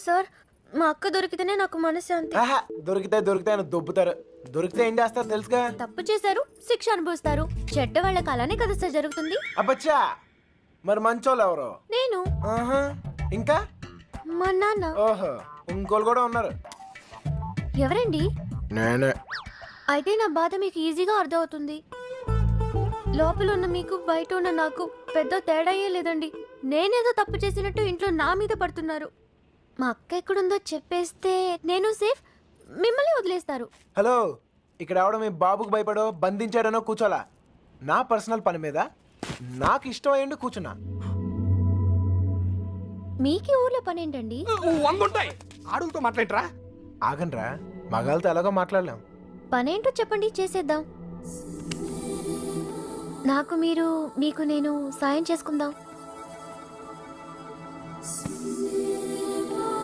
Sir మా అక్క దొరికితేనే నాకు మనశ్శాంతి. ఆహా, దొరికితే అని దొబ్బుతారు. దొరికితే ఏం చేస్తారు తెలుసుగా? తప్పు చేశారు, శిక్ష అనుభవిస్తారు. చెడ్డ వాళ్ళకి అలానే కదా సార్ జరుగుతుంది. అబ్బచ్చా, మరి మంచోళ్ళు ఎవరు? నేను, ఆహా, ఇంకా మా నాన్న. ఓహో, ఇంకోళ్ళు కూడా ఉన్నారు. ఎవరండి? నేనే. అయితే నా బాధ మీకు ఈజీగా అర్థమవుతుంది. లోపల ఉన్న మీకు బయట ఉన్న నాకు పెద్ద తేడాయే లేదండి. నేనేదో తప్పు చేసినట్టు ఇంట్లో నా మీద పడుతున్నారు. మా అక్క ఎక్కడుందో చెప్పేస్తే నేను సేఫ్, మిమ్మల్ని వదిలేస్తారు. హలో, ఇక్కడ ఎవడో మీ బాబుకు భయపడో బంధించాడనో కూర్చోలా. నా పర్సనల్ పని మీద నాకు ఇష్టం అయ్యండి కూర్చున్నా. మీకీ ఊర్లో పని ఏంటండి? వంగుంటాయి ఆడులతో మాట్లాడరా. ఆగండ్రా, మగాళ్ళతో ఎలాగో మాట్లాడలేం. పనేంటో చెప్పండి, చేసేద్దాం. నాకు మీరు, మీకు నేను సాయం చేసుకుందాం.